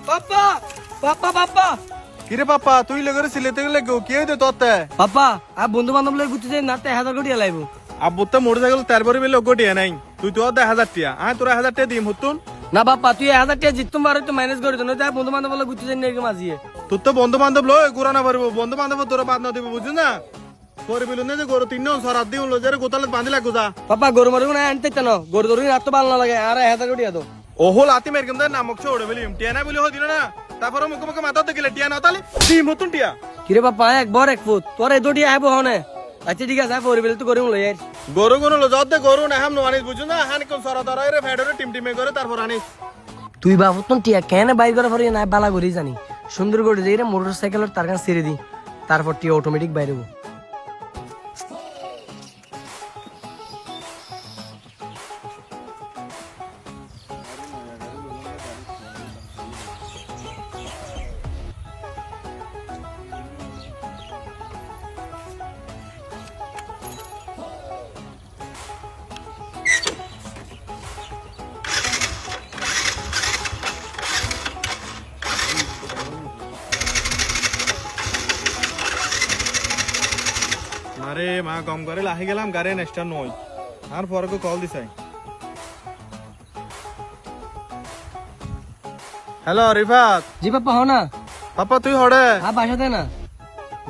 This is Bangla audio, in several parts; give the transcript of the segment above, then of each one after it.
পাপা পাপা পাপা কিরে পাপা তুই লেগে সিলেতে গেলে কি হইতে তোতে পাপা আর বন্ধু বান্ধব লই ঘুরতে যাই না 1000 কোটি লাইবো আব্বু তো মোটরসাইকেল তেল ভরে মিলে গোটিয়া নাই তুই তো 1000 টিয়া আয় তোরা 1000 টিয়া দিম হতুন না বাপা তুই 1000 টাকা জিততুম পারো তো ম্যানেজ করে দন তাই বন্ধু বান্ধব লই ঘুরতে যাই না মাঝিয়ে তোর তো বন্ধু বান্ধব লয় ঘুরানা পারবো বন্ধু বান্ধব তোরা বাদ না দিবে বুঝছিস না করে বিলু না যে গরু তিনজন সরাত দিও লজারে গোতালে বাঁধিলা গোজা পাপা গরু মারু না আনতে কেন গরু ধরু আর তো ভালো না লাগে আর 1000 কোটি দাও ওহল আতি মেরকেন দে নামক ছোড়ে বলিম টিয়া না বলি হদিন না তারপরে মুখ মুখ মাথা দেখিলে টিয়া না তালে দিম হতুন টিয়া কিরে বাপা একবার এক ফুট তোর এই দুটি আইবো হনে আচ্ছা ঠিক আছে পরে বেলে তো গরু লই আই গরু গরু লজাত দে গরু না হাম নোয়ানিস বুঝছ না হানি কোন সরা দরাই রে ফেডরে টিম টিমে করে তারপর আনিস তুই বাবু তো টিয়া কেন বাইর করে পরে না বালা করি জানি সুন্দর করে যাই রে মোটরসাইকেলের তার কাছে ছেড়ে দি তারপর টিয়া অটোমেটিক বাইরে হবো আরে মা গম করে লাহি গেলাম গাড়ি নেক্সট নয় আর পরে কল দিছাই হ্যালো রিফাত জি পাপা हो ना পাপা তুই হড়ে हाँ बासा ना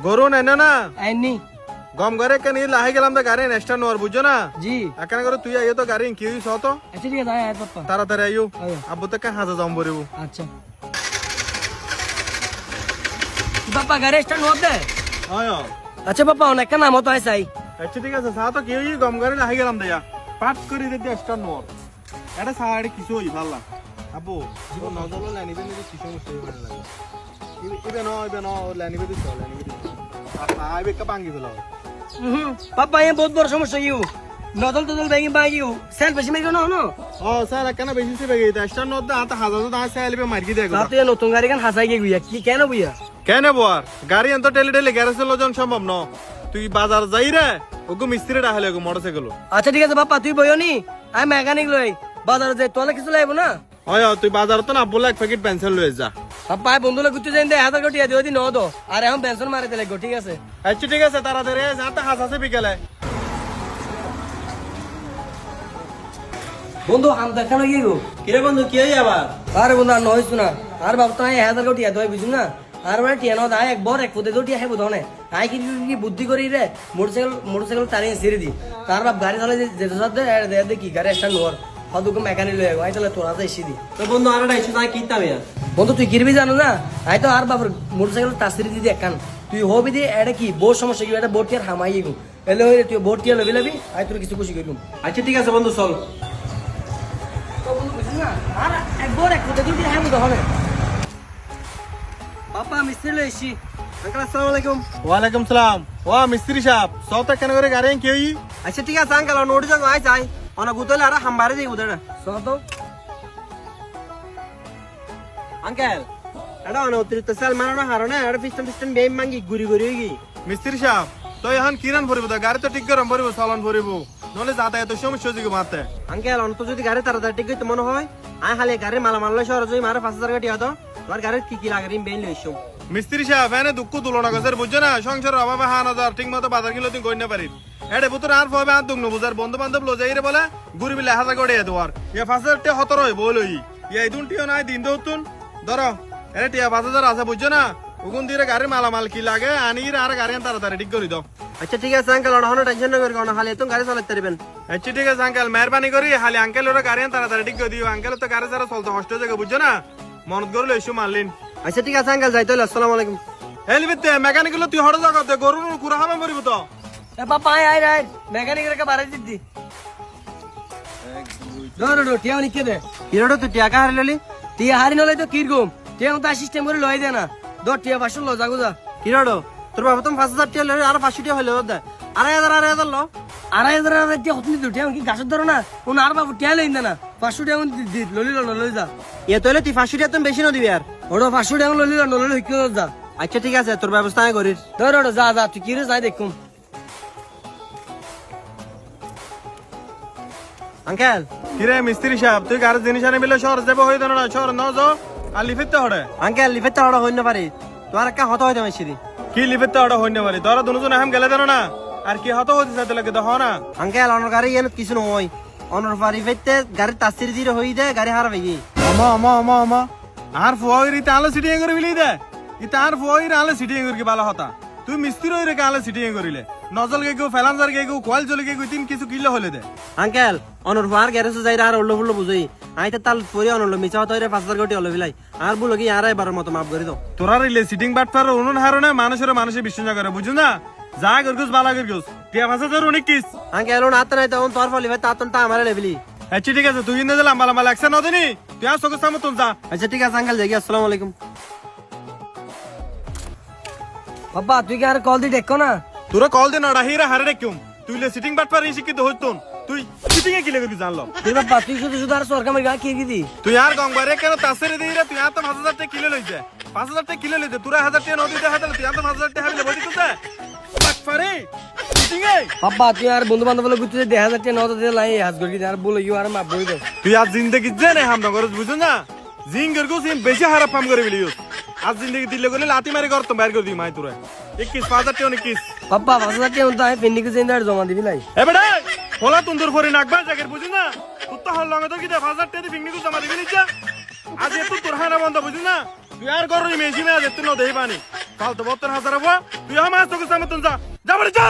গরু নাই না आईनी গম করে কেন লাহি গেলাম তো গাড়ি নেক্সট নয় বুঝছো না जी এখানে করে তুই আইও তো গাড়ি কি হইছ তো अच्छा ठीक है आया पापा তাড়াতাড়ি আইও আইও। আব্বু তো কা হাজা যাম বরিব अच्छा पापा गाड़ी स्टार्ट होत दे আয় अच्छा पापा होना का नाम होता है सही আচ্ছা ঠিক আছে সা তো কি হই গম করে লাহি গেলাম দেয়া পাট করে দে নেক্সট নয় এটা সাড়ে কিছু হই ভাল্লা আব্বু জীবন নজল লানিবে নি কিছু সমস্যা হই না লাগে ইবে ন লানিবে তো চল লানিবে আপা আইবে কা ভাঙ্গি ফেলো पापा ये बहुत बड़ समस्या यू नदल तदल बैंगी बागी यू सेल बेसी में ना हो ও স্যার কেন বেশি সে বেগে এটা স্টার নদ হাতে হাজার তো দাঁড়া সাইলে মার্কি দেগো साथ ये नতুন गाड़ी কান হাসাই গিয়ে গুইয়া কি কেন বুইয়া কেন বর গাড়ি এত টেলে টেলে গ্যারেজে লজন সম্ভব ন তুই বাজার যাই রে ওগো মিস্ত্রি ডাহলে ওগো মোটরসাইকেল আচ্ছা ঠিক আছে পাপা তুই বইও নি আমি মেকানিক লই বাজারে যাই তোলে কিছু লাইবো না হয় তুই বাজার তো না বলে এক প্যাকেট পেন্সিল লয়ে যা পাপা বন্ধু লোক ঘুরতে যাই দে 1000 কোটি দিও দি ন দো আর এখন পেনশন মারে দিলে গো ঠিক আছে আচ্ছা ঠিক আছে তাড়াতাড়ি যাতে হাসাছে বিকেলে বন্ধু আম দেখানো গিয়ে গো কিরে বন্ধু কি হই আবার আরে বন্ধু আর নইছ না আর বাপ তো 1000 কোটি দই বুঝুন না আর মানে টিয়া ন দাই একবার এক ফুটে দুটি আইবো দনে আই কি বুদ্ধি করি রে মোটরসাইকেল তারিয়ে ছেড়ে দি তার বাপ গাড়ি চালায় যে সাথে দে কি গাড়ি স্টার্ট নর হদুকো মেকানিক লই আই তাহলে তোরা যাই সিদি তো বন্ধু আর ডাইছো তাই কিতাম ইয়া বন্ধু তুই কিরবি জানো না আই তো আর বাপর মোটরসাইকেল তাসিরি দিদি একান তুই হবি দি এটা কি বোর সমস্যা কি এটা বোর টিয়ার হামাই গো এলে হইরে তুই বোর টিয়া লবি লবি আই তোর কিছু খুশি করিম আচ্ছা ঠিক আছে বন্ধু চল তো বন্ধু বুঝিস না আর একবার এক ফুটে দুটি আইবো দহনে পাপা মিস্ত্রি লইছি আঙ্কেল আসসালামু আলাইকুম ওয়ালাইকুম সালাম ও মিস্ত্রি সাহেব সব কেন করে গাড়ি কি হই আচ্ছা ঠিক আছে আঙ্কেল নোট যাও আই যাই অনা গুতলে আর হামবারে যাই উদরে শোনো তো আঙ্কেল এটা অনা অতিরিক্ত সেল মারানো হারনে আর পিস্টন বেম মাঙ্গি গুরি গুরি গি মিস্ত্রি সাহেব তো এখন কিরান ভরিব তো গাড়ি তো ঠিক করে ভরিব চালান ভরিব নহলে যাতায়াত সমস্যা হয়ে মাতে আঙ্কেল অন্ত যদি গাড়ি তাড়াতাড়ি ঠিক হইতে মনে হয় আই হালে গাড়ি মালামাল লই শহর যাই মারে 5000 টাকা দিয়া দাও তোমার গাড়ির কি লাগে রিম বেন লইছো মিস্ত্রি সাহেব এনে দুঃখ তুলনা গেছে বুঝছো না সংসারের অভাবে হান হাজার ঠিক মতো বাজার কিলো তুই কই না পারিস এডে বুতর আর ফবে আর দুঃখ বুঝার বন্ধু বান্ধব লো যাই রে বলে গুরি বিলে হাজার করে দেওয়ার ইয়া 5000 টাকা হতর হই বলই ইয়া এই দুনটিও নাই দিন দউতুন ধরো এরে টিয়া 5000 আছে বুঝছো না ওগুন দিয়ে গাড়ি মালামাল কি লাগে আনির আর গাড়ি তাড়াতাড়ি ঠিক করে দাও আচ্ছা ঠিক আছে আঙ্কেল অনা টেনশন না করি অনা হালে তুমি গাড়ি চালাতে পারবেন আচ্ছা ঠিক আছে আঙ্কেল মেহরবানি করি হালি আঙ্কেল ওরা গাড়ি তাড়াতাড়ি ঠিক করে দিও আঙ্কেল তো গাড়ি ছাড়া চলতে কষ্ট হয়ে যাবে বুঝছো না মনত করলে এসো মারলিন আচ্ছা ঠিক আছে আঙ্কেল যাইতে হলে আসসালামু আলাইকুম হেলবিতে মেকানিক গুলো তুই হড় জায়গা গরুর কুড়া হবে মরিব তো এ পাপা আয় আয় আয় মেকানিক রে কা বারে দিদি ডো টিয়া নিকে দে কিরোটো তুই টাকা হারলি টিয়া হারি নলে তো কিরকম টিয়া তো সিস্টেম করে লই দে না দো টিয়া বাসন লো জাগো যা কিরোটো তোর বাবা তুমি 5000 টাকা লই আর 500 টাকা হইলো দে 2000 লো 2000 টিয়া হতনি দো টিয়া কি গাছ ধরো না ও আর বাবু টিয়া লই না 500 টাকা দি ললি লই যা এ তোলে তুই 500 টাকা তুমি বেশি ন দিবি আর ওটা 500 টাকা ললি ললি হিক যা আচ্ছা ঠিক আছে তোর ব্যবস্থা আমি করিস ধর যা যা তুই কিরে যাই দেখুম আঙ্কেল কিরে মিস্ত্রি সাহেব তুই গাড়ির জিনিস আনি মিলে শহর যাবো হয়ে না শহর ন যাও আর লিফেতে হড়ে আঙ্কেল লিফের তাড়া হইতে পারে তোমার একটা হত হইতে মাইছিরি কি লিফেতে হড়ে হইনে পারি তোরা দুজন আহাম গেলে জানো না আর কি হতো হতে চাইতে লাগে তো না আঙ্কেল অনর গাড়ি এনে কিছু নয় অনর বাড়ি ফেরতে গাড়ি তাসির দিরে হই দে গাড়ি হারা ভাই আমা আর ফুয়াইরি তাহলে সিটিং করে বিলি দে ই তার ফুয়াইরি আলে সিটিং করে কি ভালো হতা তুই মিস্ত্রি হইরে কালে সিটিং করিলে নজল গে গো ফেলানজার গে গো কোয়াল জলে গে গো তিন কিছু কিলো হলে দে আঙ্কেল অনর ফার গ্যারেজে যাই আর উল্লো ফুল্লো বুঝই আই তো তাল পরি অনর মিছা হতো রে 5000 কোটি হলো বিলাই আর বলো কি আর এবার মতো মাফ করে দাও তোরা রিলে সিটিং বাট পার উনুন হারনে মানুষে বিশ্বাস করে বুঝু না যা গরগুস বালা গরগুস টিয়া ভাষা তোর অনেক কিস আঙ্কেল ওন আত নাই তখন তোর ফলি ভাই তাতন তা আমারে লেবিলি আচ্ছা ঠিক আছে তুই ইন্দে লম্বা লম্বা লাগছে নদিনি তুই আর চোখের সামনে তুল যা আচ্ছা ঠিক আছে আঙ্কেল যাই আসসালামু আলাইকুম বাবা তুই কি আর কল দি দেখো না তোরা কল দে নড়া হিরা হারে কিউম তুই লে সিটিং বাট পার শিক্ষিত হইতুন তুই সিটিং এ কিলে করবি জানলো তুই বাবা তুই শুধু শুধু আর সরকার মারি গা কি দি তুই আর গংবারে কেন তাসেরে দিই রে তুই আর তো 5000 টাকা কিলো লইছে 5000 টাকা কিলো লইছে তোরা 1000 টাকা নদী দেখা তুই আর তো 5000 টাকা হাবিলে বডি তুই বাট পারে সিটিং এ বাবা তুই আর বন্ধু বান্ধব গুতে 1000 টাকা নদ দে লাই হাজ গড়ি আর বলে ইউ আর মাপ বই দাও তুই আজ জিন্দগি জেনে হামনা করছ বুঝছ না জিঙ্গর গো সিম বেশি হারাপ কাম করে বিলিও আজ জিন্দগি দিলে গলে লাতি মারি করতো বাইর করে দি মাই তোরা 21000 টাকা 21 বাবা 5000 টাকা তো আমি পেন্ডিং কে জেন্দার জমা দিবি লাই এ বেটা হোলা তুন্দুর ফরি নাকবা জাগের বুঝছ না তুই তো হল লঙ্গে তো কি 5000 টাকা দি ফিংনি কো জমা দিবি নিচা আজ এত তোর হানা বন্ধ বুঝছ না তুই আর গররি মেশি মে আজ এত ন দেই পানি কাল তো 72000 হবো তুই আমার তোকে সামনে তুন যা যা বড় যা